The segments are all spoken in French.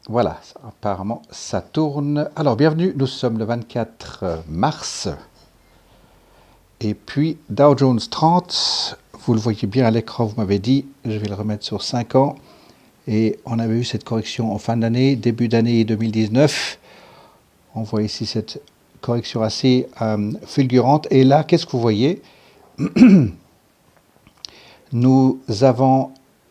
Voilà, apparemment ça tourne. Alors bienvenue, nous sommes le 24 mars. Et puis Dow Jones 30, vous le voyez bien à l'écran, vous m'avez dit, je vais le remettre sur 5 ans. Et on avait eu cette correction en fin d'année, début d'année 2019. On voit ici cette correction assez fulgurante. Et là, qu'est-ce que vous voyez? Nous avons,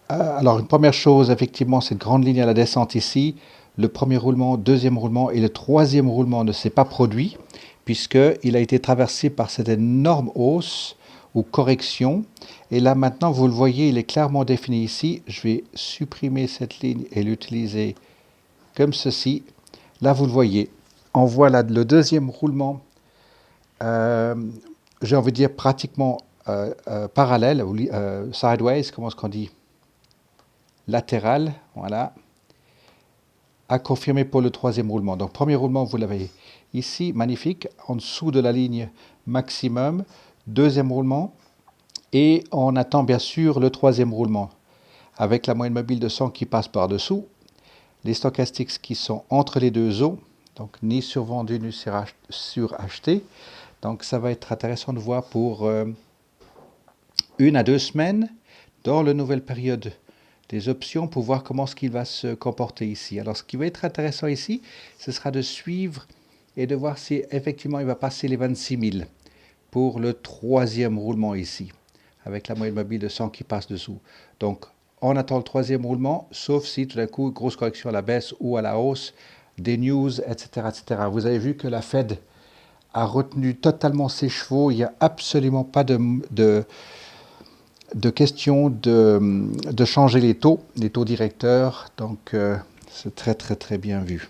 alors une première chose, effectivement, cette grande ligne à la descente ici, le premier roulement, deuxième roulement et le troisième roulement ne s'est pas produit puisqu'il a été traversé par cette énorme hausse ou correction. Et là maintenant, vous le voyez, il est clairement défini ici. Je vais supprimer cette ligne et l'utiliser comme ceci. Là, vous le voyez. On voit là le deuxième roulement, euh, j'ai envie de dire pratiquement parallèle, ou sideways, comment est-ce qu'on dit? Latéral, voilà, à confirmer pour le troisième roulement. Donc, premier roulement, vous l'avez ici, magnifique, en dessous de la ligne maximum. Deuxième roulement, et on attend bien sûr le troisième roulement, avec la moyenne mobile de 100 qui passe par-dessous, les stochastiques qui sont entre les deux eaux, donc ni survendu ni suracheté. Donc, ça va être intéressant de voir pour 1 à 2 semaines dans la nouvelle période des options pour voir comment ce qu'il va se comporter ici. Alors, ce qui va être intéressant ici, ce sera de suivre et de voir si effectivement il va passer les 26 000 pour le troisième roulement ici, avec la moyenne mobile de 100 qui passe dessous. Donc, on attend le troisième roulement, sauf si tout d'un coup, grosse correction à la baisse ou à la hausse, des news, etc., etc. Vous avez vu que la Fed a retenu totalement ses chevaux. Il n'y a absolument pas de question de changer les taux directeurs. Donc, c'est très, très, très bien vu.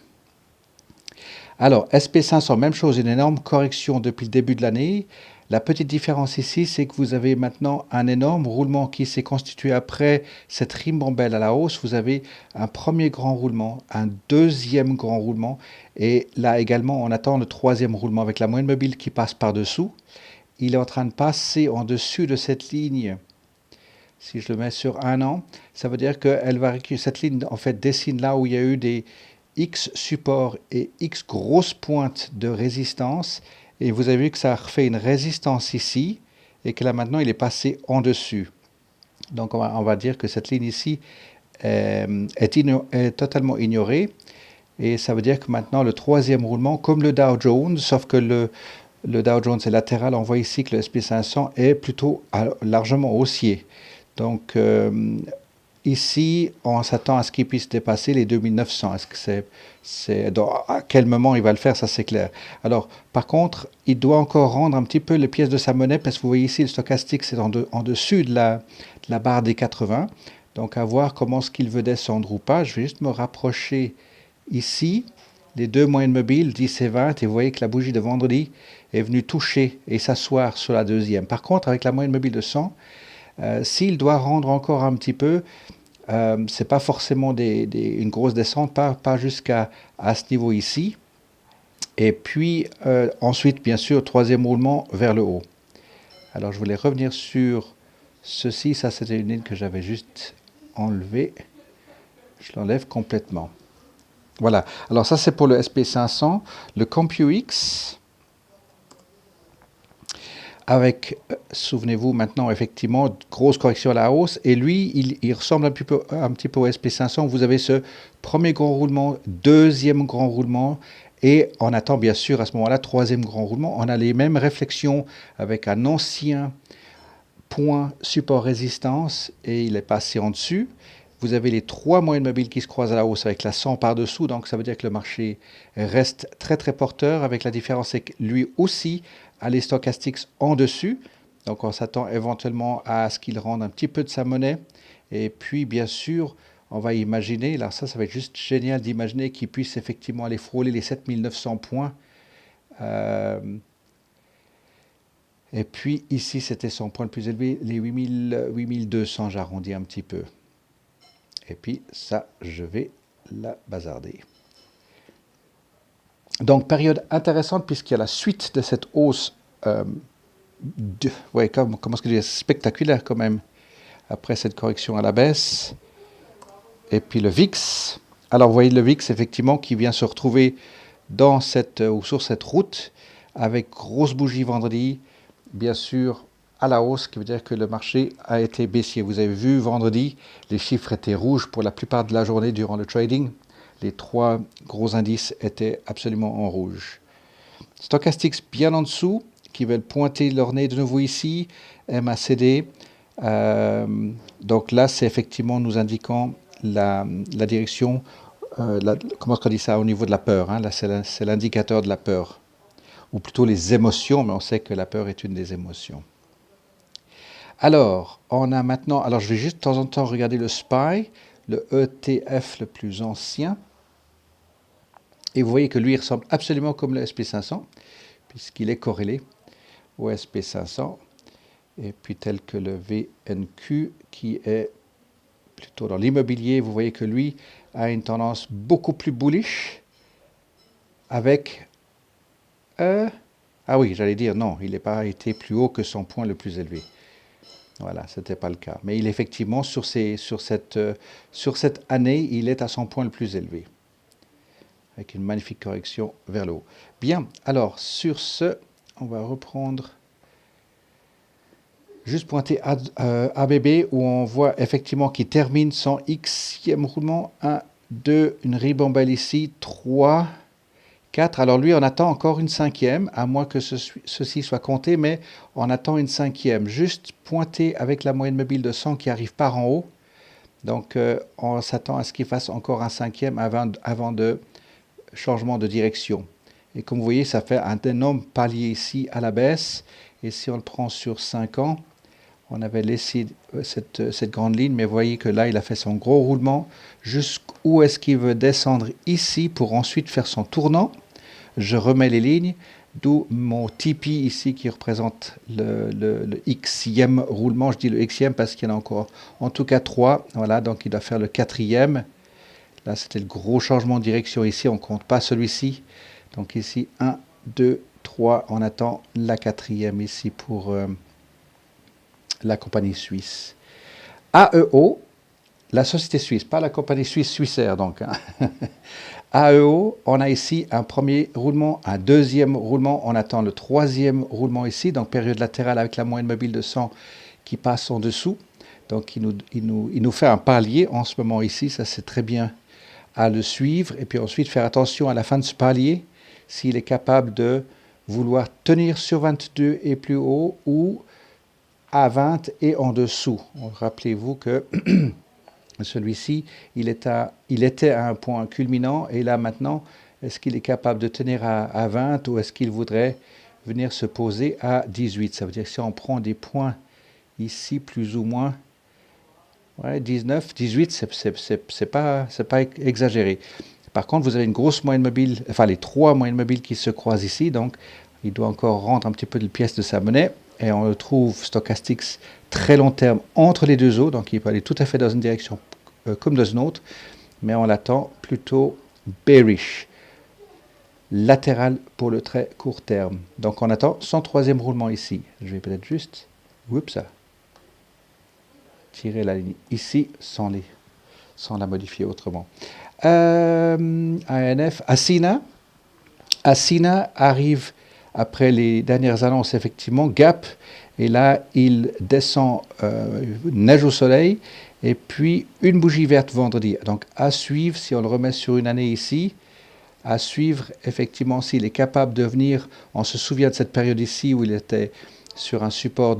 Alors, SP500, même chose, une énorme correction depuis le début de l'année. La petite différence ici, c'est que vous avez maintenant un énorme roulement qui s'est constitué après cette ribambelle à la hausse. Vous avez un premier grand roulement, un deuxième grand roulement, et là également, on attend le troisième roulement avec la moyenne mobile qui passe par-dessous. Il est en train de passer en dessus de cette ligne. Si je le mets sur 1 an, ça veut dire que cette ligne en fait dessine là où il y a eu des X supports et X grosses pointes de résistance. Et vous avez vu que ça a refait une résistance ici et que là maintenant il est passé en dessus. Donc on va dire que cette ligne ici est totalement ignorée. Et ça veut dire que maintenant le troisième roulement, comme le Dow Jones, sauf que le Dow Jones est latéral, on voit ici que le SP500 est plutôt largement haussier. Donc ici, on s'attend à ce qu'il puisse dépasser les 2900. Est-ce que à quel moment il va le faire, ça c'est clair. Alors, par contre, il doit encore rendre un petit peu les pièces de sa monnaie, parce que vous voyez ici, le stochastique, c'est en dessus de la barre des 80. Donc, à voir comment ce qu'il veut descendre ou pas. Je vais juste me rapprocher ici, les deux moyennes mobiles, 10 et 20, et vous voyez que la bougie de vendredi est venue toucher et s'asseoir sur la deuxième. Par contre, avec la moyenne mobile de 100, s'il doit rendre encore un petit peu, c'est pas forcément une grosse descente, pas jusqu'à ce niveau ici. Et puis ensuite, bien sûr, troisième roulement vers le haut. Alors je voulais revenir sur ceci. Ça, c'était une ligne que j'avais juste enlevée. Je l'enlève complètement. Voilà. Alors ça, c'est pour le SP500. Le CompuX, avec, souvenez-vous maintenant, effectivement, grosse correction à la hausse. Et lui, il ressemble un petit peu au SP500. Vous avez ce premier grand roulement, deuxième grand roulement, et on attend bien sûr à ce moment-là, troisième grand roulement. On a les mêmes réflexions avec un ancien point support résistance, et il est passé en dessus. Vous avez les trois moyennes mobiles qui se croisent à la hausse avec la 100 par-dessous, donc ça veut dire que le marché reste très très porteur, avec la différence c'est que lui aussi a les stochastiques en dessus, donc on s'attend éventuellement à ce qu'il rende un petit peu de sa monnaie, et puis bien sûr on va imaginer, là ça va être juste génial d'imaginer qu'il puisse effectivement aller frôler les 7900 points, et puis ici c'était son point le plus élevé, les 8200, j'arrondis un petit peu. Et puis ça, je vais la bazarder. Donc, période intéressante puisqu'il y a la suite de cette hausse, ouais, comment est-ce que je dis, spectaculaire quand même, après cette correction à la baisse. Et puis le VIX, Alors, vous voyez le VIX, effectivement, qui vient se retrouver dans ou sur cette route, avec grosse bougie vendredi, bien sûr, à la hausse, ce qui veut dire que le marché a été baissier. Vous avez vu, vendredi, les chiffres étaient rouges pour la plupart de la journée durant le trading. Les 3 gros indices étaient absolument en rouge. Stochastics bien en dessous, qui veulent pointer leur nez de nouveau ici, MACD. Donc là, c'est effectivement nous indiquant la direction, comment est-ce qu'on dit ça, au niveau de la peur. Hein, là, c'est l'indicateur de la peur, ou plutôt les émotions, mais on sait que la peur est une des émotions. Alors, on a maintenant, alors je vais juste de temps en temps regarder le SPY, le ETF le plus ancien. Et vous voyez que lui, il ressemble absolument comme le SP500, puisqu'il est corrélé au SP500. Et puis tel que le VNQ, qui est plutôt dans l'immobilier, vous voyez que lui a une tendance beaucoup plus bullish, avec... ah oui, j'allais dire non, il n'a pas été plus haut que son point le plus élevé. Voilà, ce n'était pas le cas. Mais il effectivement, sur cette année, il est à son point le plus élevé, avec une magnifique correction vers le haut. Bien, alors sur ce, on va reprendre, juste pointer ABB, où on voit effectivement qu'il termine son Xème roulement. 1, 2, une ribambelle ici, 3, 4. Alors lui, on attend encore une 5e, à moins que ceci soit compté, mais on attend une 5e. Juste pointer avec la moyenne mobile de 100 qui arrive par en haut. Donc on s'attend à ce qu'il fasse encore un 5e avant de changement de direction. Et comme vous voyez, ça fait un énorme palier ici à la baisse. Et si on le prend sur 5 ans, on avait laissé cette grande ligne, mais vous voyez que là, il a fait son gros roulement. Jusqu'où est-ce qu'il veut descendre ici pour ensuite faire son tournant? Je remets les lignes, d'où mon TP ici qui représente le Xème roulement. Je dis le Xème parce qu'il y en a encore en tout cas 3. Voilà, donc il doit faire le 4e. Là, c'était le gros changement de direction ici. On ne compte pas celui-ci. Donc ici, 1, 2, 3. On attend la 4e ici pour la compagnie suisse. AEO, la société suisse, pas la compagnie suisse Swissair donc. Hein. AEO, on a ici un premier roulement, un deuxième roulement, on attend le 3e roulement ici, donc période latérale avec la moyenne mobile de 100 qui passe en dessous. Donc il nous fait un palier en ce moment ici, ça c'est très bien à le suivre. Et puis ensuite faire attention à la fin de ce palier, s'il est capable de vouloir tenir sur 22 et plus haut ou à 20 et en dessous. Rappelez-vous que celui-ci, il était à un point culminant et là maintenant, est-ce qu'il est capable de tenir à 20 ou est-ce qu'il voudrait venir se poser à 18? Ça veut dire que si on prend des points ici plus ou moins, ouais, 19, 18, c'est pas exagéré. Par contre, vous avez une grosse moyenne mobile, enfin les 3 moyennes mobiles qui se croisent ici, donc il doit encore rendre un petit peu de pièce de sa monnaie. Et on le trouve stochastics très long terme entre les deux eaux, donc il peut aller tout à fait dans une direction comme dans une autre, mais on l'attend plutôt bearish, latéral pour le très court terme. Donc on attend son 3e roulement ici. Je vais peut-être juste, tirer la ligne ici sans la modifier autrement. ANF, Asina arrive après les dernières annonces, effectivement, gap, et là, il descend neige au soleil, et puis une bougie verte vendredi. Donc, à suivre, si on le remet sur une année ici, à suivre, effectivement, s'il est capable de venir, on se souvient de cette période ici où il était sur un support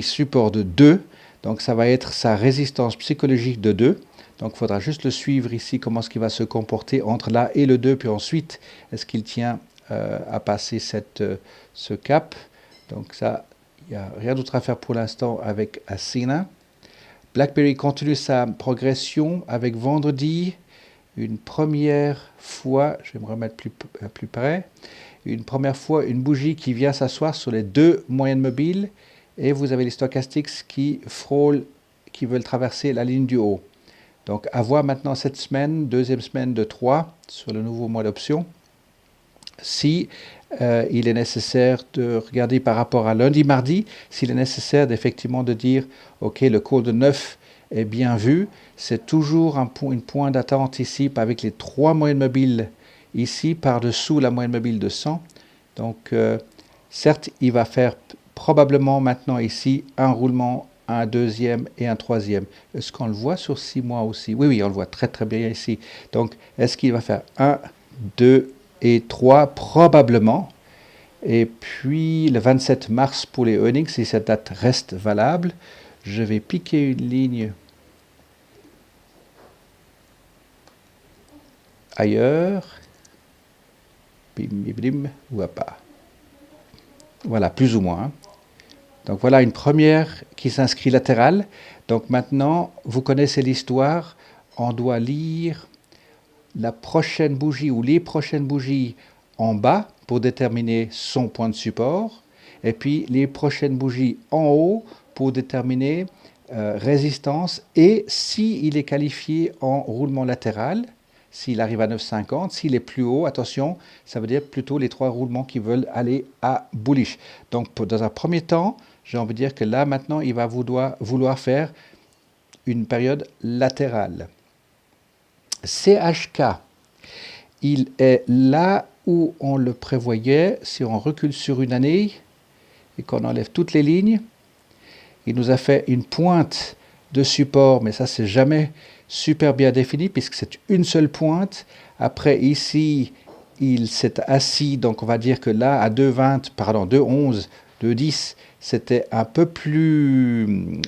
support de 2, donc ça va être sa résistance psychologique de 2. Donc, il faudra juste le suivre ici, comment est-ce qu'il va se comporter entre là et le 2, puis ensuite, est-ce qu'il tient à passer ce cap. Donc ça, il n'y a rien d'autre à faire pour l'instant avec Asina. BlackBerry continue sa progression avec vendredi une première fois, je vais me remettre plus près, une première fois une bougie qui vient s'asseoir sur les 2 moyennes mobiles et vous avez les stochastics qui frôlent, qui veulent traverser la ligne du haut. Donc à voir maintenant cette semaine, 2e semaine de 3 sur le nouveau mois d'option. Si il est nécessaire de regarder par rapport à lundi, mardi, s'il est nécessaire effectivement de dire, OK, le call de 9 est bien vu. C'est toujours une point d'attente ici avec les 3 moyennes mobiles ici par-dessous la moyenne mobile de 100. Donc, certes, il va faire probablement maintenant ici un roulement, un deuxième et un troisième. Est-ce qu'on le voit sur 6 mois aussi? Oui, oui, on le voit très très bien ici. Donc, est-ce qu'il va faire 1, 2 et 3? Probablement. Et puis, le 27 mars pour les earnings, si cette date reste valable, je vais piquer une ligne ailleurs. Bim, bim, bim, ou pas. Voilà, plus ou moins. Donc voilà une première qui s'inscrit latérale. Donc maintenant, vous connaissez l'histoire. On doit lire la prochaine bougie ou les prochaines bougies en bas pour déterminer son point de support. Et puis les prochaines bougies en haut pour déterminer résistance et s'il est qualifié en roulement latéral. S'il arrive à 9,50, s'il est plus haut, attention, ça veut dire plutôt les 3 roulements qui veulent aller à bullish. Donc, dans un premier temps, j'ai envie de dire que là, maintenant, il va vouloir faire une période latérale. CHK, il est là où on le prévoyait. Si on recule sur une année et qu'on enlève toutes les lignes, il nous a fait une pointe de support, mais ça, c'est jamais super bien défini puisque c'est une seule pointe. Après, ici, il s'est assis, donc on va dire que là, à 2,11, 2,10, c'était un peu plus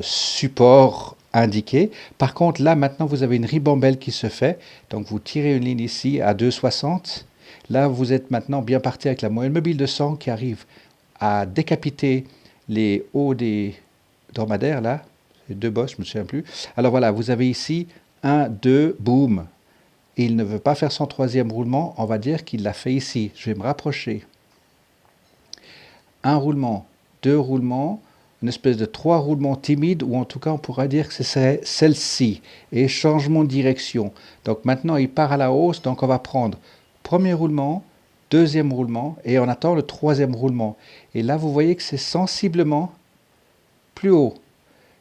support indiqué. Par contre, là, maintenant, vous avez une ribambelle qui se fait. Donc, vous tirez une ligne ici à 2,60. Là, vous êtes maintenant bien parti avec la moyenne mobile de 100 qui arrive à décapiter les hauts des dromadaires, là. Les 2 bosses, je ne me souviens plus. Alors voilà, vous avez ici 1, 2, boum. Et il ne veut pas faire son 3e roulement. On va dire qu'il l'a fait ici. Je vais me rapprocher. 1 roulement, 2 roulements, une espèce de 3 roulements timides, ou en tout cas on pourra dire que ce serait celle-ci, et changement de direction. Donc maintenant il part à la hausse, donc on va prendre premier roulement, 2e roulement, et on attend le 3e roulement. Et là vous voyez que c'est sensiblement plus haut.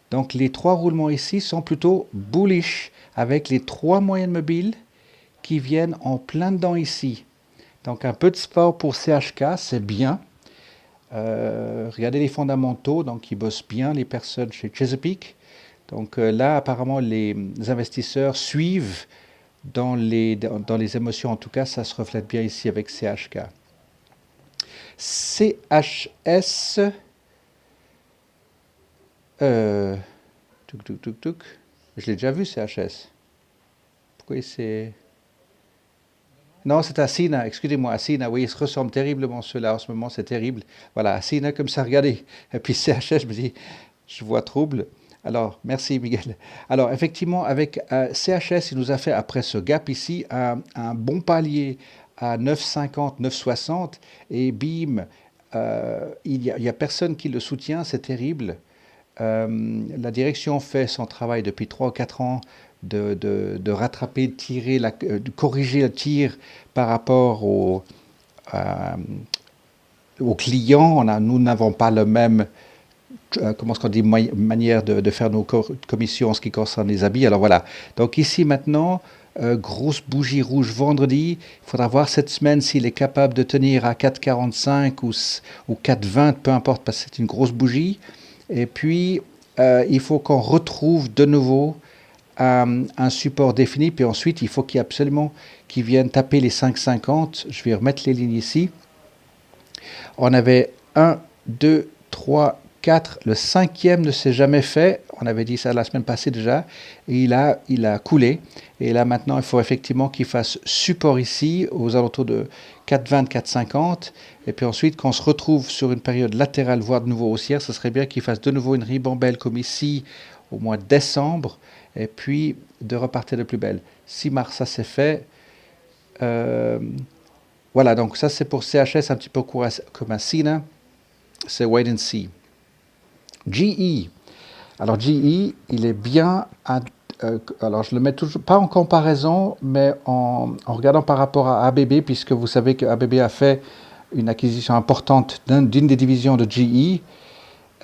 Donc les 3 roulements ici sont plutôt bullish, avec les 3 moyennes mobiles qui viennent en plein dedans ici. Donc un peu de sport pour CHK, c'est bien. Regardez les fondamentaux, donc ils bossent bien, les personnes chez Chesapeake. Donc là, apparemment, les investisseurs suivent dans les émotions. En tout cas, ça se reflète bien ici avec CHK. CHS. Je l'ai déjà vu, CHS. Pourquoi c'est... Non, c'est Asina, excusez-moi, Asina, oui, ils se ressemblent terriblement ceux-là en ce moment, c'est terrible. Voilà, Asina comme ça, regardez. Et puis CHS, je me dis, je vois trouble. Alors, merci Miguel. Alors, effectivement, avec CHS, il nous a fait, après ce gap ici, un bon palier à 9,50, 9,60, et bim, il y a personne qui le soutient, c'est terrible. La direction fait son travail depuis 3 ou 4 ans de rattraper, de tirer, de corriger le tir par rapport aux clients. Nous n'avons pas le même comment est-ce qu'on dit, manière de faire nos commissions en ce qui concerne les habits. Alors voilà. Donc ici maintenant, grosse bougie rouge vendredi. Il faudra voir cette semaine s'il est capable de tenir à 4,45 ou 4,20, peu importe, parce que c'est une grosse bougie. Et puis, il faut qu'on retrouve de nouveau un support défini. Puis ensuite, il faut absolument qu'il vienne taper les 5,50. Je vais remettre les lignes ici. On avait 1, 2, 3, 4. Le 5e ne s'est jamais fait. On avait dit ça la semaine passée déjà. Et il a coulé. Et là, maintenant, il faut effectivement qu'il fasse support ici, aux alentours de 4,20, 4,50. Et puis ensuite, qu'on se retrouve sur une période latérale, voire de nouveau haussière, ce serait bien qu'il fasse de nouveau une ribambelle comme ici, au mois de décembre. Et puis, de repartir de plus belle. 6 mars, ça s'est fait. Voilà, donc ça c'est pour CHS, un petit peu comme un Sina. C'est wait and see. GE. Alors GE, il est bien... alors je le mets toujours, pas en comparaison, mais en regardant par rapport à ABB, puisque vous savez que ABB a fait une acquisition importante d'une des divisions de GE.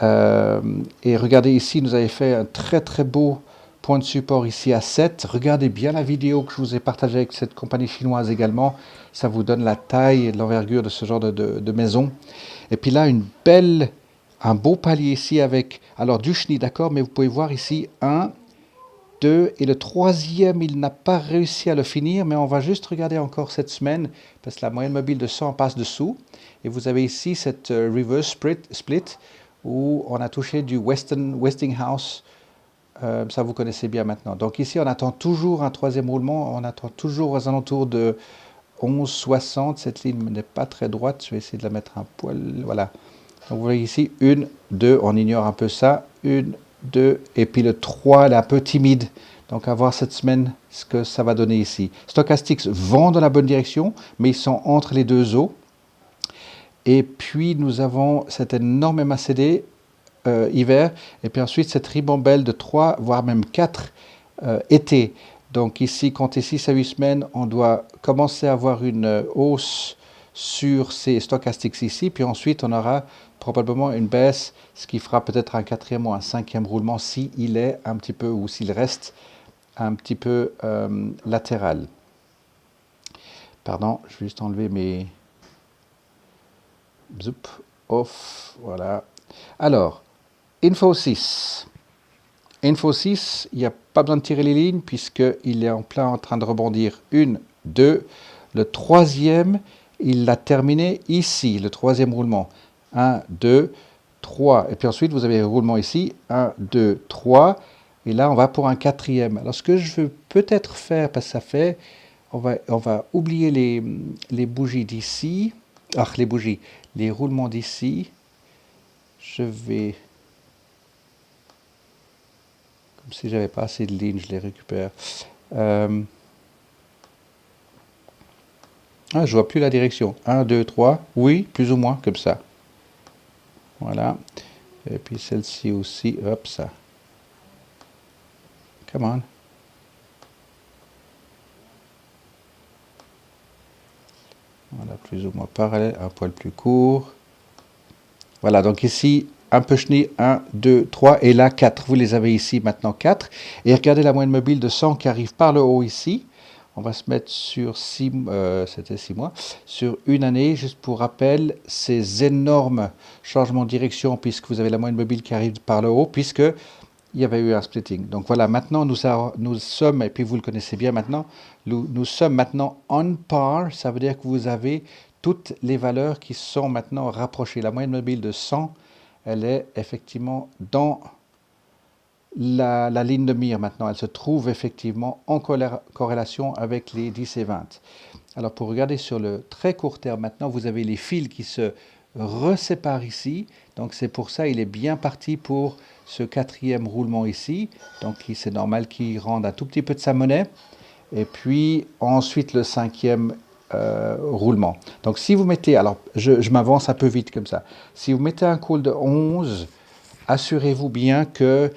Et regardez ici, nous avons fait un très très beau point de support ici à 7. Regardez bien la vidéo que je vous ai partagée avec cette compagnie chinoise également. Ça vous donne la taille et l'envergure de ce genre de maison. Et puis là, un beau palier ici avec, alors du chenille, d'accord, mais vous pouvez voir ici, 1, 2, et le troisième, il n'a pas réussi à le finir, mais on va juste regarder encore cette semaine, parce que la moyenne mobile de 100 passe dessous. Et vous avez ici cette reverse split, où on a touché du Westinghouse. Ça, vous connaissez bien maintenant. Donc ici, on attend toujours un troisième roulement. On attend toujours aux alentours de 11,60. Cette ligne n'est pas très droite. Je vais essayer de la mettre un poil. Voilà. Donc vous voyez ici, 1, 2. On ignore un peu ça. 1, 2. Et puis le 3, elle est un peu timide. Donc à voir cette semaine ce que ça va donner ici. Stochastics vont dans la bonne direction, mais ils sont entre les deux eaux. Et puis nous avons cet énorme MACD hiver, et puis ensuite cette ribambelle de 3, voire même 4 été. Donc ici, comptez 6 à 8 semaines, on doit commencer à avoir une hausse sur ces stochastiques ici, puis ensuite on aura probablement une baisse, ce qui fera peut-être un quatrième ou un cinquième roulement s'il est un petit peu, ou s'il reste un petit peu latéral. Pardon, je vais juste enlever mes... Zoup, off, voilà. Alors, Infosys. Infosys, il n'y a pas besoin de tirer les lignes puisqu'il est en plein en train de rebondir. 1, 2. Le troisième, il l'a terminé ici, le troisième roulement. 1, 2, 3. Et puis ensuite, vous avez le roulement ici. 1, 2, 3. Et là, on va pour un quatrième. Alors, ce que je veux peut-être faire, parce que ça fait... On va oublier les bougies d'ici. Ah, les bougies. Les roulements d'ici. Je vais... Comme si j'avais pas assez de lignes, je les récupère. Je vois plus la direction. 1, 2, 3. Oui, plus ou moins, comme ça. Voilà. Et puis celle-ci aussi. Hop, ça. Come on. Voilà, plus ou moins parallèle. Un poil plus court. Voilà, donc ici, un peu chenille, 1, 2, 3, et là 4. Vous les avez ici maintenant 4. Et regardez la moyenne mobile de 100 qui arrive par le haut ici. On va se mettre sur 6 c'était 6 mois, sur une année, juste pour rappel, ces énormes changements de direction, puisque vous avez la moyenne mobile qui arrive par le haut, puisque il y avait eu un splitting. Donc voilà, maintenant nous sommes, et puis vous le connaissez bien maintenant, nous sommes maintenant on par, ça veut dire que vous avez toutes les valeurs qui sont maintenant rapprochées. La moyenne mobile de 100, elle est effectivement dans la ligne de mire maintenant. Elle se trouve effectivement en corrélation avec les 10 et 20. Alors pour regarder sur le très court terme maintenant, vous avez les fils qui se reséparent ici. Donc c'est pour ça il est bien parti pour ce quatrième roulement ici. Donc c'est normal qu'il rende un tout petit peu de sa monnaie. Et puis ensuite le cinquième roulement. Donc si vous mettez, alors je m'avance un peu vite comme ça, si vous mettez un call de 11, assurez-vous bien que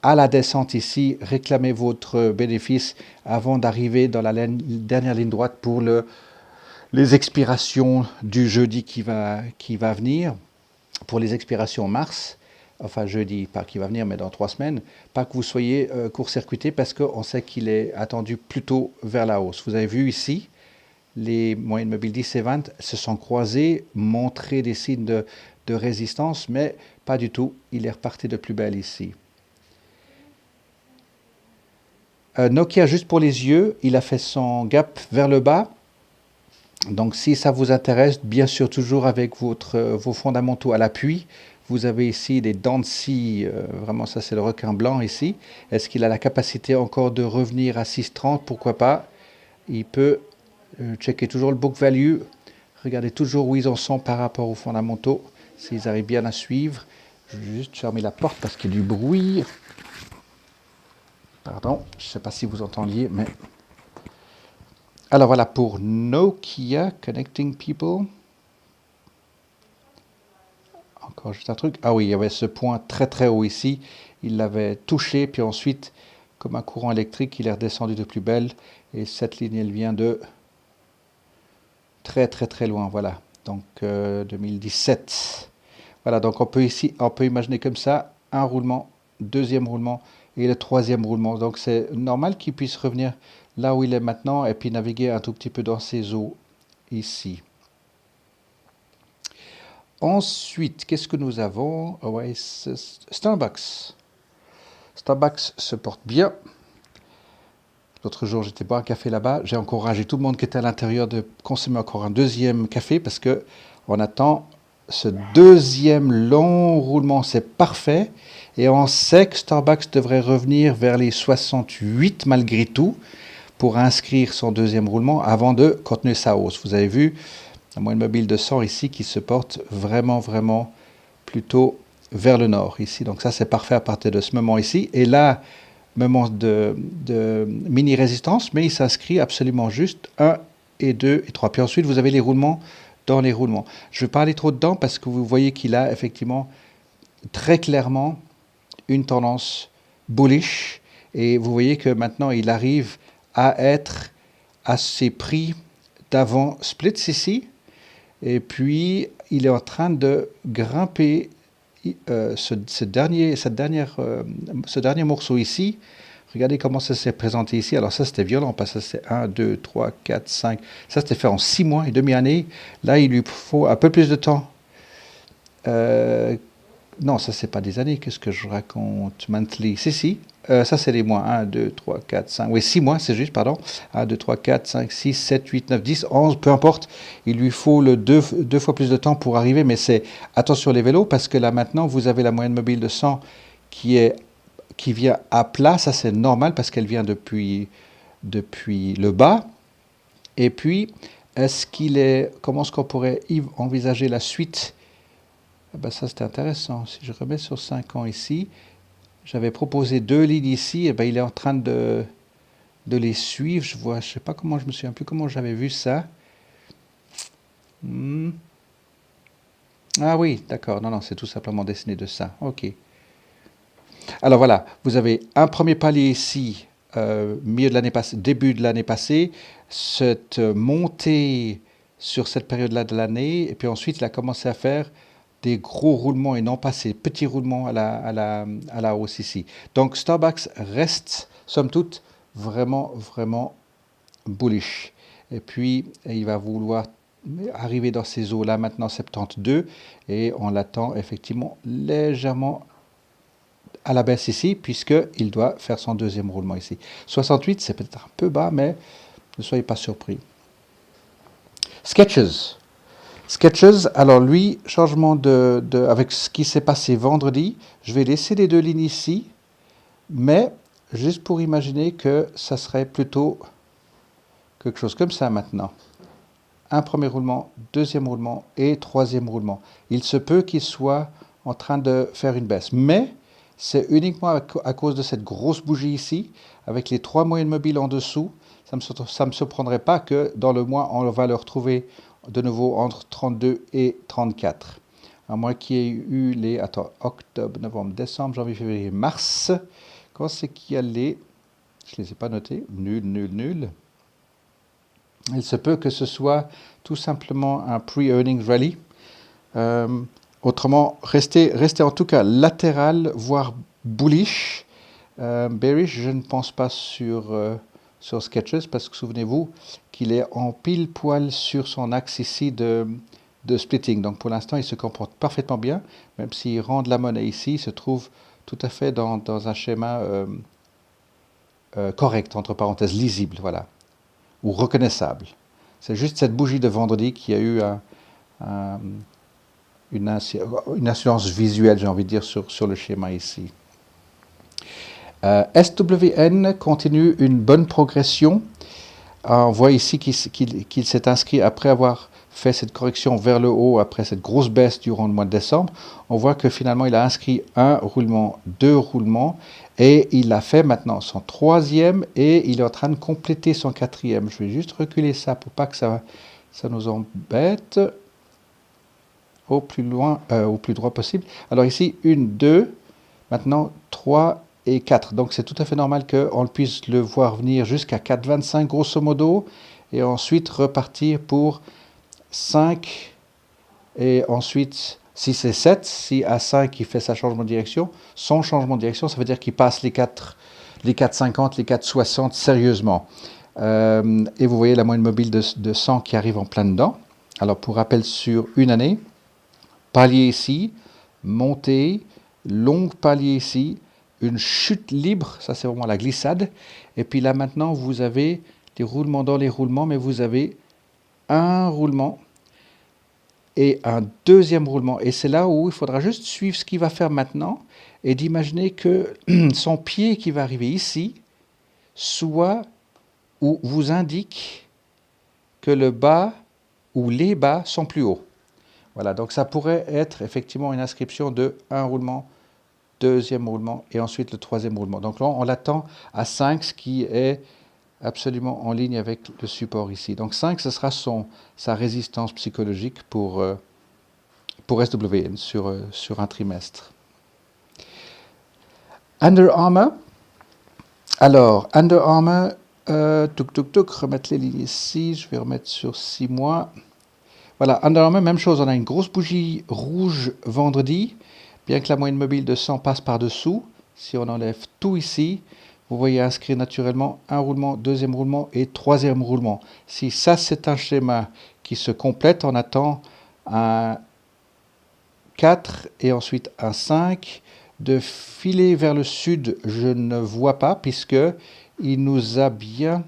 à la descente ici, réclamez votre bénéfice avant d'arriver dans la dernière ligne droite pour les expirations du jeudi qui va venir, pour les expirations mars. Enfin, jeudi, pas qui va venir, mais dans 3 semaines, pas que vous soyez court-circuité parce qu'on sait qu'il est attendu plutôt vers la hausse. Vous avez vu ici, les moyennes mobiles 10 et 20 se sont croisées, montré des signes de résistance, mais pas du tout. Il est reparti de plus belle ici. Nokia, juste pour les yeux, il a fait son gap vers le bas. Donc si ça vous intéresse, bien sûr toujours avec vos fondamentaux à l'appui, vous avez ici des dents de scie, vraiment ça c'est le requin blanc ici. Est-ce qu'il a la capacité encore de revenir à 6,30? Pourquoi pas? Il peut checker toujours le book value, regardez toujours où ils en sont par rapport aux fondamentaux, s'ils arrivent bien à suivre. Je vais juste fermer la porte parce qu'il y a du bruit. Pardon, je ne sais pas si vous entendiez, mais... Alors voilà, pour Nokia, Connecting People. Encore juste un truc. Ah oui, il y avait ce point très très haut ici. Il l'avait touché, puis ensuite, comme un courant électrique, il est redescendu de plus belle. Et cette ligne, elle vient de très très très loin, voilà. Donc 2017. Voilà, donc on peut imaginer comme ça, un roulement, deuxième roulement et le troisième roulement. Donc c'est normal qu'il puisse revenir là où il est maintenant et puis naviguer un tout petit peu dans ces eaux ici. Ensuite, qu'est-ce que nous avons? Oh ouais, Starbucks. Starbucks se porte bien. L'autre jour, j'étais boire un café là-bas. J'ai encouragé tout le monde qui était à l'intérieur de consommer encore un deuxième café parce que on attend ce deuxième long roulement. C'est parfait. Et on sait que Starbucks devrait revenir vers les 68 malgré tout pour inscrire son deuxième roulement avant de continuer sa hausse. Vous avez vu la moyenne mobile de 100 ici qui se porte vraiment, vraiment plutôt vers le nord ici. Donc ça, c'est parfait à partir de ce moment ici. Et là, moment de mini-résistance, mais il s'inscrit absolument juste 1 et 2 et 3. Puis ensuite, vous avez les roulements dans les roulements. Je ne vais pas aller trop dedans parce que vous voyez qu'il a effectivement très clairement une tendance bullish. Et vous voyez que maintenant, il arrive à être à ses prix d'avant splits ici. Et puis, il est en train de grimper ce dernier morceau ici. Regardez comment ça s'est présenté ici. Alors ça, c'était violent parce que c'est 1, 2, 3, 4, 5. Ça, c'était fait en 6 mois et demi-année. Là, il lui faut un peu plus de temps. Non, ça, c'est pas des années. Qu'est-ce que je raconte? Monthly. Si. Ça, c'est les mois. 1, 2, 3, 4, 5. Oui, 6 mois, c'est juste, pardon. 1, 2, 3, 4, 5, 6, 7, 8, 9, 10, 11, peu importe. Il lui faut deux fois plus de temps pour arriver. Mais c'est attention les vélos parce que là, maintenant, vous avez la moyenne mobile de 100 qui vient à plat. Ça, c'est normal parce qu'elle vient depuis le bas. Et puis, comment est-ce qu'on pourrait envisager la suite? Ah ben ça, c'est intéressant. Si je remets sur 5 ans ici, j'avais proposé 2 lignes ici, et ben il est en train de les suivre. Je sais pas comment, je me souviens plus comment j'avais vu ça. Ah oui, d'accord. Non, c'est tout simplement dessiné de ça. Ok. Alors voilà, vous avez un premier palier ici, milieu de l'année passée, début de l'année passée, cette montée sur cette période-là de l'année, et puis ensuite il a commencé à faire des gros roulements et non pas ces petits roulements à la hausse ici. Donc Starbucks reste, somme toute, vraiment, vraiment bullish. Et puis, il va vouloir arriver dans ces eaux-là maintenant 72 et on l'attend effectivement légèrement à la baisse ici puisqu'il doit faire son deuxième roulement ici. 68, c'est peut-être un peu bas, mais ne soyez pas surpris. Sketches. Sketches, alors lui, changement avec ce qui s'est passé vendredi, je vais laisser les 2 lignes ici, mais juste pour imaginer que ça serait plutôt quelque chose comme ça maintenant. Un premier roulement, deuxième roulement et troisième roulement. Il se peut qu'il soit en train de faire une baisse, mais c'est uniquement à cause de cette grosse bougie ici, avec les 3 moyennes mobiles en dessous. Ça ne me surprendrait pas que dans le mois, on va le retrouver de nouveau entre 32 et 34. À moins qu'il y ait eu les octobre, novembre, décembre, janvier, février, mars. Quand c'est qu'il y a les... Je ne les ai pas notés. Nul. Il se peut que ce soit tout simplement un pre-earnings rally. Autrement, restez en tout cas latéral, voire bullish. Bearish, je ne pense pas sur Sketches parce que souvenez-vous qu'il est en pile poil sur son axe ici de splitting. Donc pour l'instant, il se comporte parfaitement bien, même s'il rend de la monnaie ici, il se trouve tout à fait dans un schéma correct, entre parenthèses, lisible, voilà, ou reconnaissable. C'est juste cette bougie de vendredi qui a eu une incidence visuelle, j'ai envie de dire, sur le schéma ici. SWN continue une bonne progression. On voit ici qu'il s'est inscrit après avoir fait cette correction vers le haut, après cette grosse baisse durant le mois de décembre. On voit que finalement, il a inscrit un roulement, 2 roulements, et il a fait maintenant son 3e, et il est en train de compléter son 4e. Je vais juste reculer ça pour pas que ça nous embête. Au plus droit possible. Alors ici, 1, 2, maintenant 3 et 4. Donc c'est tout à fait normal qu'on puisse le voir venir jusqu'à 4,25 grosso modo, et ensuite repartir pour 5, et ensuite Si c'est 7, si à 5 il fait sa changement de direction, son changement de direction, ça veut dire qu'il passe les 4,50, les 4,60 sérieusement. Et vous voyez la moyenne mobile de 100 qui arrive en plein dedans. Alors pour rappel sur une année, palier ici, montée, longue palier ici, une chute libre, ça c'est vraiment la glissade. Et puis là maintenant vous avez des roulements dans les roulements, mais vous avez un roulement et un deuxième roulement. Et c'est là où il faudra juste suivre ce qu'il va faire maintenant et d'imaginer que son pied qui va arriver ici soit ou vous indique que le bas ou les bas sont plus hauts. Voilà, donc ça pourrait être effectivement une inscription de un roulement, deuxième roulement et ensuite le troisième roulement. Donc là, on l'attend à 5, ce qui est absolument en ligne avec le support ici. Donc 5, ce sera sa résistance psychologique pour SWN sur un trimestre. Under Armour. Alors, Under Armour, remettre les lignes ici, je vais remettre sur 6 mois. Voilà, Under Armour, même chose, on a une grosse bougie rouge vendredi, bien que la moyenne mobile de 100 passe par-dessous. Si on enlève tout ici, vous voyez inscrit naturellement un roulement, deuxième roulement et troisième roulement. Si ça, c'est un schéma qui se complète, on attend un 4 et ensuite un 5. De filer vers le sud, je ne vois pas, puisque il nous a bien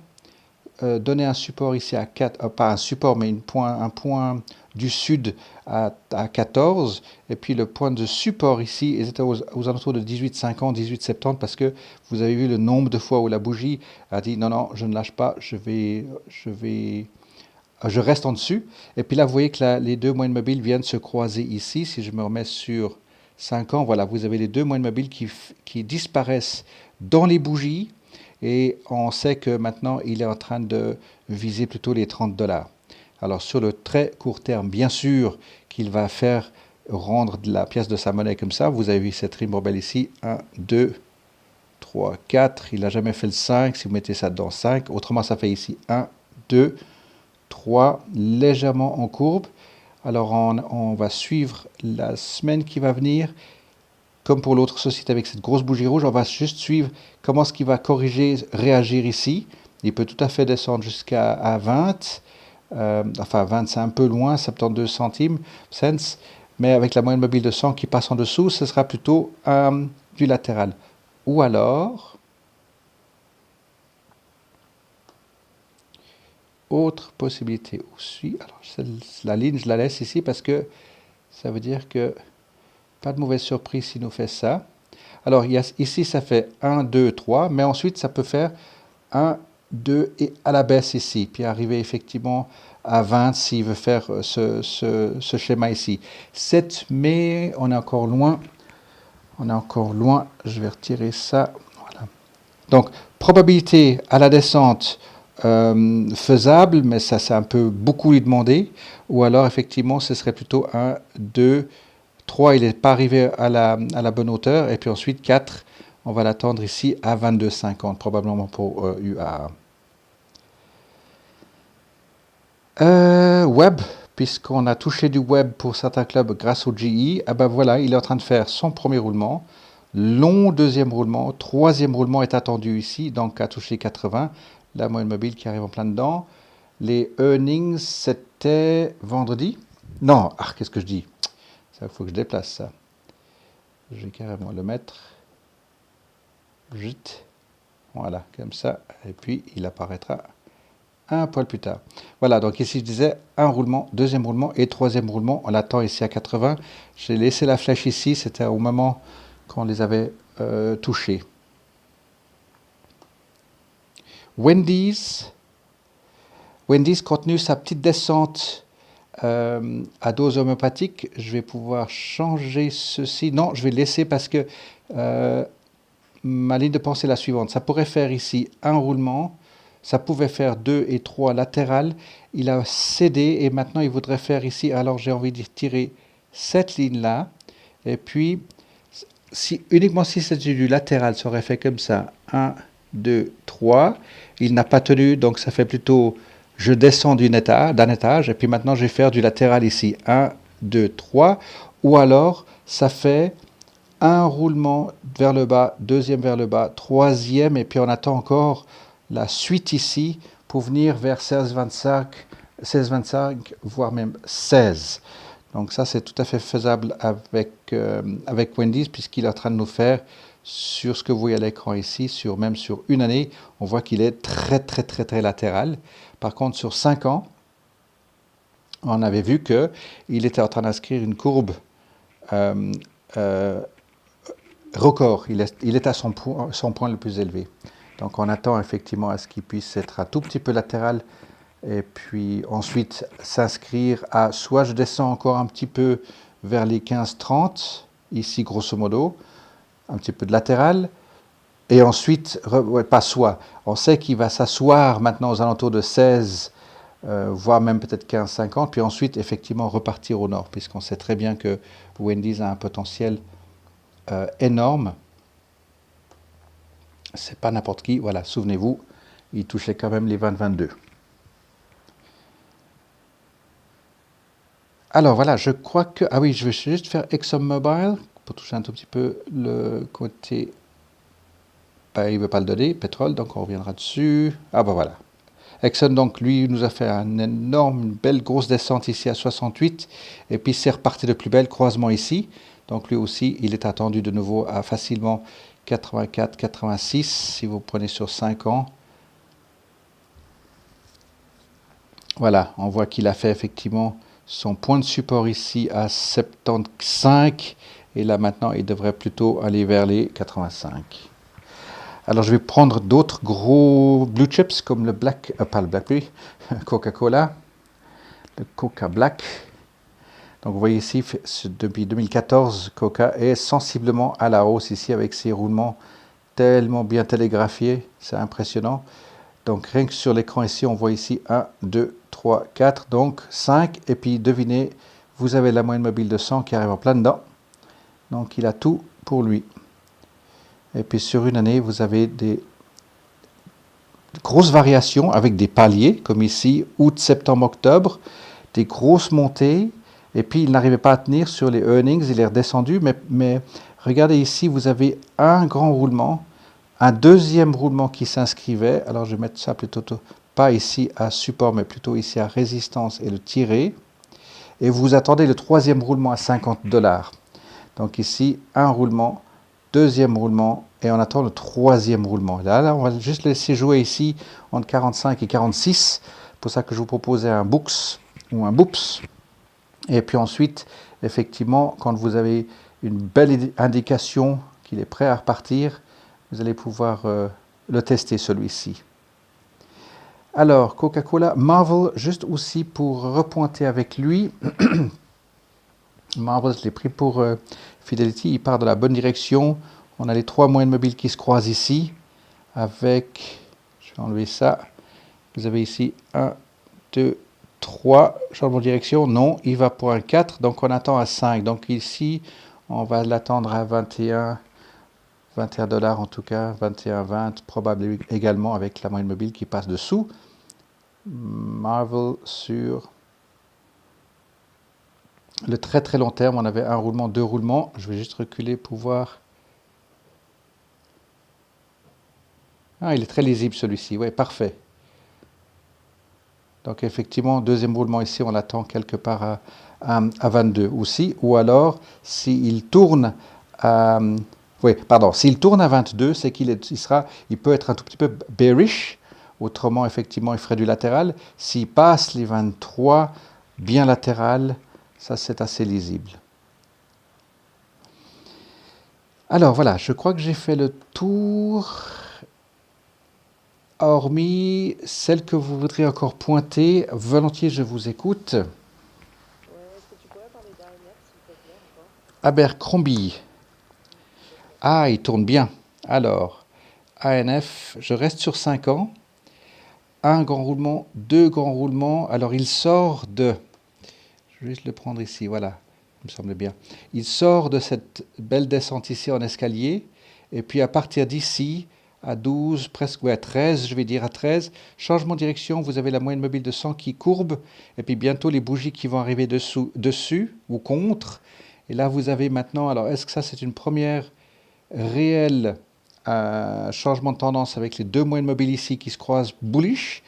donné un support ici à 4, pas un support, mais un point du sud à 14, et puis le point de support ici était aux alentours de 18,50, 18,70, parce que vous avez vu le nombre de fois où la bougie a dit non, je ne lâche pas, je reste en dessus. Et puis là, vous voyez que les deux moyennes mobiles viennent se croiser ici. Si je me remets sur 5 ans, voilà, vous avez les deux moyennes mobiles qui disparaissent dans les bougies. Et on sait que maintenant, il est en train de viser plutôt les $30. Alors sur le très court terme, bien sûr qu'il va faire rendre de la pièce de sa monnaie comme ça. Vous avez vu cette ribambelle ici. 1, 2, 3, 4. Il n'a jamais fait le 5. Si vous mettez ça dans 5. Autrement, ça fait ici 1, 2, 3, légèrement en courbe. Alors on va suivre la semaine qui va venir. Comme pour l'autre société avec cette grosse bougie rouge, on va juste suivre comment est-ce qu'il va corriger, réagir ici. Il peut tout à fait descendre jusqu'à 20. Enfin 20 c'est un peu loin, 72 cents. Mais avec la moyenne mobile de 100 qui passe en dessous, ce sera plutôt du latéral. Ou alors, autre possibilité aussi. Alors la ligne, je la laisse ici parce que ça veut dire que pas de mauvaise surprise s'il nous fait ça. Alors ici, ça fait 1, 2, 3, mais ensuite, ça peut faire 1, 2 et à la baisse ici, puis arriver effectivement à 20 s'il veut faire ce schéma ici. 7 mai, on est encore loin. Je vais retirer ça. Voilà. Donc, probabilité à la descente faisable, mais ça c'est un peu beaucoup lui demander. Ou alors, effectivement, ce serait plutôt 1, 2, 3, il n'est pas arrivé à la bonne hauteur. Et puis ensuite, 4, on va l'attendre ici à 22,50, probablement pour UA. Web, puisqu'on a touché du web pour certains clubs grâce au GE, ben voilà, il est en train de faire son premier roulement. Long deuxième roulement, troisième roulement est attendu ici, donc à toucher 80. La moyenne mobile qui arrive en plein dedans. Les earnings, c'était vendredi. Non, qu'est-ce que je dis? Il faut que je déplace ça. Je vais carrément le mettre. Vite. Voilà, comme ça. Et puis, il apparaîtra un poil plus tard. Voilà, donc ici, je disais un roulement, deuxième roulement et troisième roulement. On l'attend ici à 80. J'ai laissé la flèche ici. C'était au moment qu'on les avait touchés. Wendy's continue sa petite descente à dose homéopathique. Je vais pouvoir changer ceci. Non, je vais laisser parce que ma ligne de pensée est la suivante. Ça pourrait faire ici un roulement. Ça pouvait faire 2 et 3 latérales. Il a cédé et maintenant il voudrait faire ici. Alors j'ai envie de tirer cette ligne-là. Et puis, uniquement si c'était du latéral, ça aurait fait comme ça. 1, 2, 3. Il n'a pas tenu, donc ça fait plutôt... Je descends d'un étage, et puis maintenant je vais faire du latéral ici. 1, 2, 3. ou alors ça fait un roulement vers le bas, deuxième vers le bas, troisième, et puis on attend encore la suite ici pour venir vers 16,25, voire même 16. Donc ça, c'est tout à fait faisable avec Wendy's, puisqu'il est en train de nous faire, sur ce que vous voyez à l'écran ici, même sur une année, on voit qu'il est très, très, très, très latéral. Par contre, sur 5 ans, on avait vu qu'il était en train d'inscrire une courbe euh, euh, record. Il est à son point le plus élevé. Donc on attend effectivement à ce qu'il puisse être un tout petit peu latéral et puis ensuite s'inscrire à, soit je descends encore un petit peu vers les 15-30, ici grosso modo, un petit peu de latéral, et ensuite, pas soit, on sait qu'il va s'asseoir maintenant aux alentours de 16, voire même peut-être 15-50, puis ensuite effectivement repartir au nord, puisqu'on sait très bien que Wendy's a un potentiel énorme. C'est pas n'importe qui, voilà, souvenez-vous, il touchait quand même les 20-22. Alors voilà, je crois que... Ah oui, je vais juste faire ExxonMobil pour toucher un tout petit peu le côté... Ben, il ne veut pas le donner, pétrole, donc on reviendra dessus. Ah ben voilà. Exxon, donc, lui, nous a fait une belle grosse descente ici à 68, et puis c'est reparti de plus belle, croisement ici. Donc lui aussi, il est attendu de nouveau à facilement 84, 86, si vous prenez sur 5 ans. Voilà, on voit qu'il a fait effectivement son point de support ici à 75, et là maintenant, il devrait plutôt aller vers les 85. Alors je vais prendre d'autres gros blue chips comme le pas le Blackberry, Coca-Cola, le Coca Black. Donc vous voyez ici, depuis 2014, Coca est sensiblement à la hausse ici avec ses roulements tellement bien télégraphiés, c'est impressionnant. Donc rien que sur l'écran ici, on voit ici 1, 2, 3, 4, donc 5. Et puis devinez, vous avez la moyenne mobile de 100 qui arrive en plein dedans. Donc il a tout pour lui. Et puis sur une année, vous avez des grosses variations avec des paliers, comme ici, août, septembre, octobre, des grosses montées. Et puis il n'arrivait pas à tenir sur les earnings, il est redescendu. Mais regardez ici, vous avez un grand roulement, un deuxième roulement qui s'inscrivait. Alors je vais mettre ça plutôt pas ici à support, mais plutôt ici à résistance et le tirer. Et vous attendez le troisième roulement à 50 $. Donc ici, un roulement, deuxième roulement, et on attend le troisième roulement. Là, on va juste laisser jouer ici entre 45 et 46. C'est pour ça que je vous proposais un books ou un boops. Et puis ensuite, effectivement, quand vous avez une belle indication qu'il est prêt à repartir, vous allez pouvoir le tester, celui-ci. Alors, Coca-Cola, Marvel, juste aussi pour repointer avec lui. Marvel, je l'ai pris pour Fidelity, il part dans la bonne direction. On a les trois moyennes mobiles qui se croisent ici, avec, je vais enlever ça, vous avez ici 1, 2, 3, changement de direction, non, il va pour un 4, donc on attend à 5. Donc ici, on va l'attendre à 21 $, en tout cas, 21,20 probablement également avec la moyenne mobile qui passe dessous. Marvel sur le très très long terme, on avait un roulement, deux roulements. Je vais juste reculer pour voir. Ah, il est très lisible celui-ci, oui, parfait. Donc effectivement, deuxième roulement ici, on l'attend quelque part à 22 aussi. Ou alors, s'il tourne à... Oui, pardon, s'il tourne à 22, c'est il peut être un tout petit peu bearish. Autrement, effectivement, il ferait du latéral. S'il passe les 23, bien latéral, ça c'est assez lisible. Alors voilà, je crois que j'ai fait le tour. Hormis celle que vous voudriez encore pointer, volontiers je vous écoute. Ouais, est-ce que tu pourrais parler d'AMF, s'il te plaît, encore? Abercrombie. Tout à fait. Ah, il tourne bien. Alors, ANF, je reste sur 5 ans. Un grand roulement, deux grands roulements. Alors, il sort de... Je vais juste le prendre ici, voilà, il me semble bien. Il sort de cette belle descente ici en escalier. Et puis, à partir d'ici, à 12, presque à 13, je vais dire à 13, changement de direction, vous avez la moyenne mobile de 100 qui courbe. Et puis, bientôt, les bougies qui vont arriver dessus ou contre. Et là, vous avez maintenant, alors est-ce que ça c'est une première réelle changement de tendance avec les deux moyennes mobiles ici qui se croisent bullish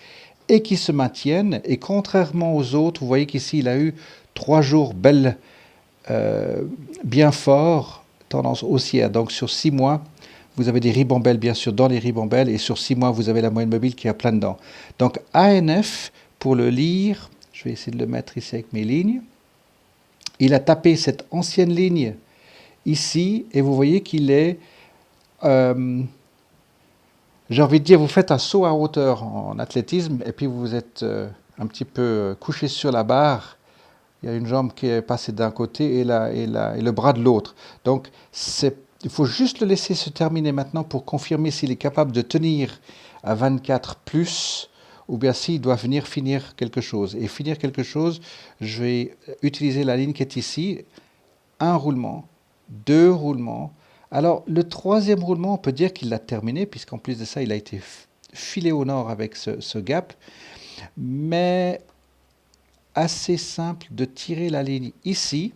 et qui se maintiennent. Et contrairement aux autres, vous voyez qu'ici, il a eu 3 jours bien forts, tendance haussière. Donc sur 6 mois, vous avez des ribambelles, bien sûr, dans les ribambelles. Et sur 6 mois, vous avez la moyenne mobile qui est à plein dedans. Donc ANF, pour le lire, je vais essayer de le mettre ici avec mes lignes. Il a tapé cette ancienne ligne ici. Et vous voyez qu'il est... j'ai envie de dire, vous faites un saut à hauteur en athlétisme et puis vous êtes un petit peu couché sur la barre. Il y a une jambe qui est passée d'un côté et le bras de l'autre. Donc, il faut juste le laisser se terminer maintenant pour confirmer s'il est capable de tenir à 24 plus ou bien s'il doit venir finir quelque chose. Et finir quelque chose, je vais utiliser la ligne qui est ici. Un roulement, deux roulements. Alors, le troisième roulement, on peut dire qu'il l'a terminé, puisqu'en plus de ça, il a été filé au nord avec ce gap. Mais assez simple de tirer la ligne ici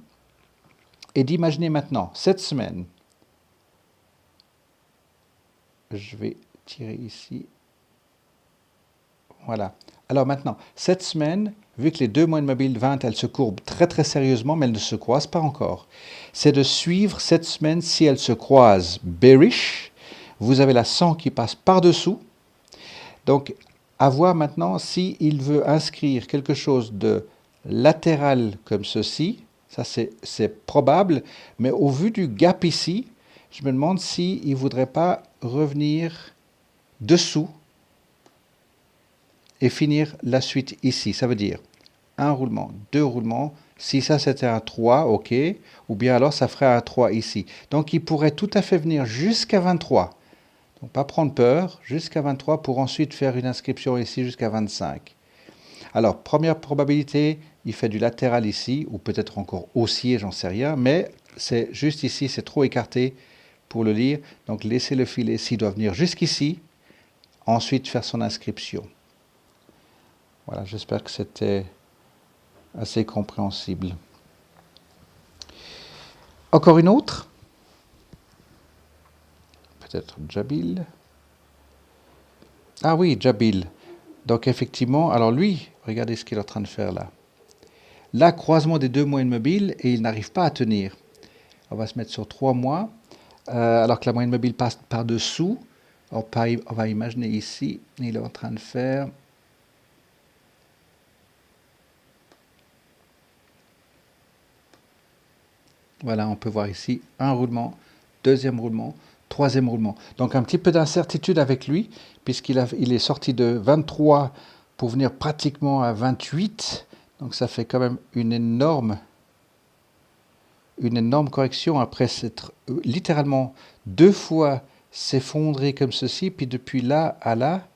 et d'imaginer maintenant, cette semaine, je vais tirer ici. Voilà. Alors maintenant, cette semaine, vu que les deux moyennes mobiles 20, elles se courbent très très sérieusement, mais elles ne se croisent pas encore, c'est de suivre cette semaine si elles se croisent bearish. Vous avez la 100 qui passe par-dessous. Donc, à voir maintenant s'il veut inscrire quelque chose de latéral comme ceci. Ça, c'est probable. Mais au vu du gap ici, je me demande s'il ne voudrait pas revenir dessous et finir la suite ici. Ça veut dire un roulement, deux roulements. Si ça c'était un 3, ok. Ou bien alors ça ferait un 3 ici. Donc il pourrait tout à fait venir jusqu'à 23. Donc pas prendre peur, jusqu'à 23 pour ensuite faire une inscription ici jusqu'à 25. Alors première probabilité, il fait du latéral ici, ou peut-être encore haussier, j'en sais rien. Mais c'est juste ici, c'est trop écarté pour le lire. Donc laissez le filet s'il doit venir jusqu'ici. Ensuite faire son inscription. Voilà, j'espère que c'était assez compréhensible. Encore une autre? Peut-être Jabil. Ah oui, Jabil. Donc effectivement, alors lui, regardez ce qu'il est en train de faire là. Là, croisement des deux moyennes mobiles et il n'arrive pas à tenir. On va se mettre sur 3 mois, alors que la moyenne mobile passe par-dessous. On va imaginer ici, il est en train de faire... Voilà, on peut voir ici un roulement, deuxième roulement, troisième roulement. Donc un petit peu d'incertitude avec lui, puisqu'il est sorti de 23 pour venir pratiquement à 28. Donc ça fait quand même une énorme correction après s'être littéralement 2 fois s'effondrer comme ceci. Puis depuis là à là,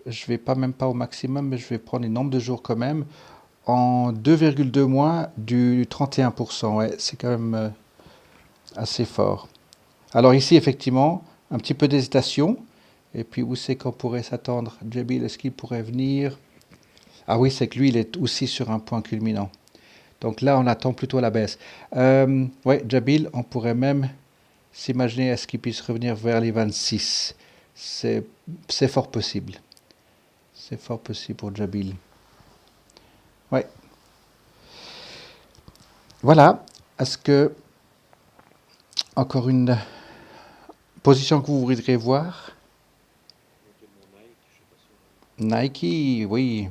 je vais pas même pas au maximum, mais je vais prendre les nombres de jours quand même. En 2,2 mois du 31%. Ouais, c'est quand même assez fort. Alors ici, effectivement, un petit peu d'hésitation. Et puis, où c'est qu'on pourrait s'attendre? Jabil, est-ce qu'il pourrait venir? Ah oui, c'est que lui, il est aussi sur un point culminant. Donc là, on attend plutôt la baisse. Ouais, Jabil, on pourrait même s'imaginer est-ce qu'il puisse revenir vers les 26. C'est fort possible. C'est fort possible pour Jabil. Ouais. Voilà. Est-ce que encore une position que vous voudriez voir? Nike, oui.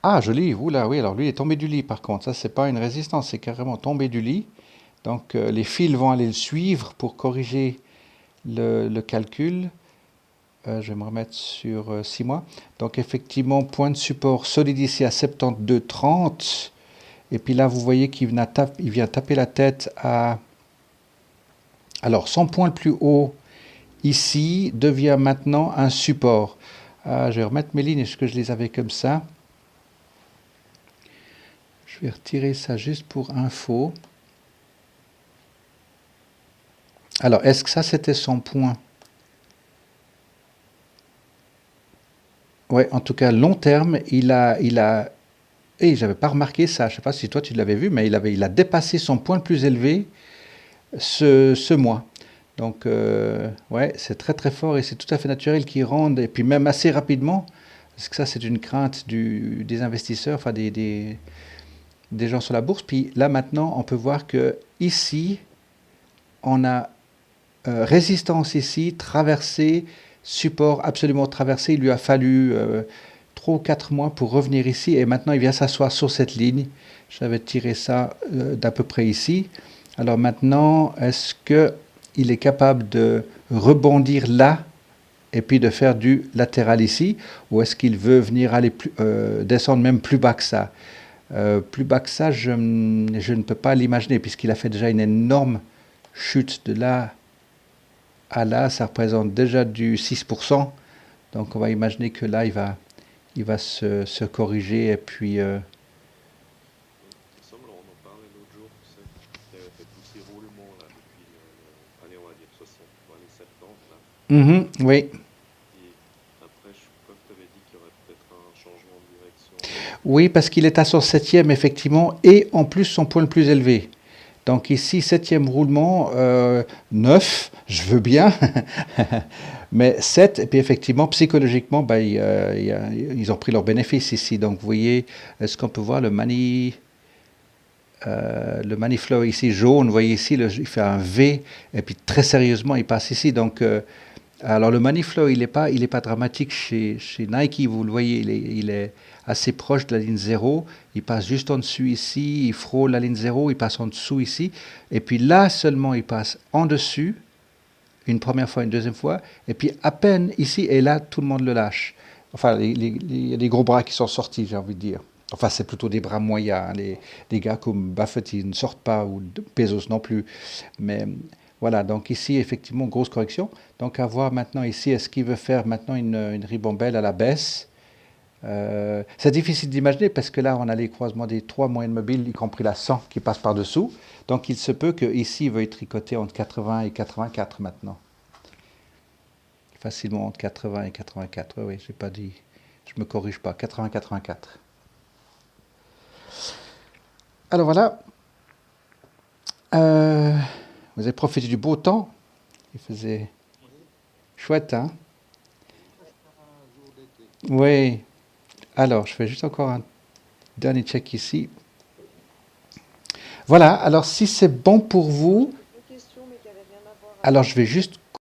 Ah, joli. Oula, oui. Alors lui, il est tombé du lit. Par contre, ça, c'est pas une résistance, c'est carrément tombé du lit. Donc les fils vont aller le suivre pour corriger le calcul. Je vais me remettre sur 6 mois. Donc effectivement, point de support solide ici à 72,30. Et puis là, vous voyez qu'il vient taper la tête à... Alors, son point le plus haut, ici, devient maintenant un support. Je vais remettre mes lignes, est-ce que je les avais comme ça? Je vais retirer ça juste pour info. Alors, est-ce que ça, c'était son point? Ouais, en tout cas, long terme, il a Et j'avais pas remarqué ça, je ne sais pas si toi tu l'avais vu, mais il a dépassé son point le plus élevé ce mois. Donc, ouais, c'est très très fort et c'est tout à fait naturel qu'ils rendent, et puis même assez rapidement, parce que ça c'est une crainte des investisseurs, enfin des gens sur la bourse. Puis là maintenant, on peut voir que ici, on a résistance ici, traversée, support absolument traversé. Il lui a fallu 3 ou 4 mois pour revenir ici et maintenant il vient s'asseoir sur cette ligne. J'avais tiré ça d'à peu près ici. Alors maintenant, est-ce que il est capable de rebondir là et puis de faire du latéral ici, ou est-ce qu'il veut venir aller descendre même plus bas que ça? Plus bas que ça, je ne peux pas l'imaginer puisqu'il a fait déjà une énorme chute de là à là, ça représente déjà du 6%. Donc on va imaginer que là, il va se corriger et puis... Oui, il me semble, on en parlait l'autre jour, tu sais, qui avait fait tous ces roulements là depuis allez, on va dire 60, les 70 là. oui. Et après, je crois que tu avais dit qu'il y aurait peut-être un changement de direction. Oui, parce qu'il est à son septième, effectivement, et en plus son point le plus élevé. Donc ici, septième roulement, 9, je veux bien, mais 7, et puis effectivement, psychologiquement, bah, ils ont pris leur bénéfice ici. Donc vous voyez, est-ce qu'on peut voir le money flow ici jaune, vous voyez ici, il fait un V, et puis très sérieusement, il passe ici. Donc, alors le money flow, il est pas dramatique chez Nike, vous le voyez, il est assez proche de la ligne 0, il passe juste en dessus ici, il frôle la ligne 0, il passe en dessous ici, et puis là seulement il passe en dessus, une première fois, une deuxième fois, et puis à peine ici, et là tout le monde le lâche. Enfin, il y a des gros bras qui sont sortis, j'ai envie de dire. Enfin, c'est plutôt des bras moyens, hein. Les gars comme Buffett, ils ne sortent pas, ou Bezos non plus. Mais voilà, donc ici, effectivement, grosse correction. Donc à voir maintenant ici, est-ce qu'il veut faire maintenant une ribambelle à la baisse? C'est difficile d'imaginer parce que là, on a les croisements des trois moyennes mobiles, y compris la 100 qui passe par-dessous. Donc il se peut qu'ici, il veuille tricoter entre 80 et 84 maintenant. Facilement entre 80 et 84. Oui, oui, j'ai pas dit. Je me corrige pas. 80-84. Alors voilà. Euh, vous avez profité du beau temps. Il faisait chouette, hein? Ouais. Oui. Alors, je fais juste encore un dernier check ici. Voilà. Alors, si c'est bon pour Moi, vous, j'avais deux questions, mais qui n'avaient rien à voir alors avec. je vais juste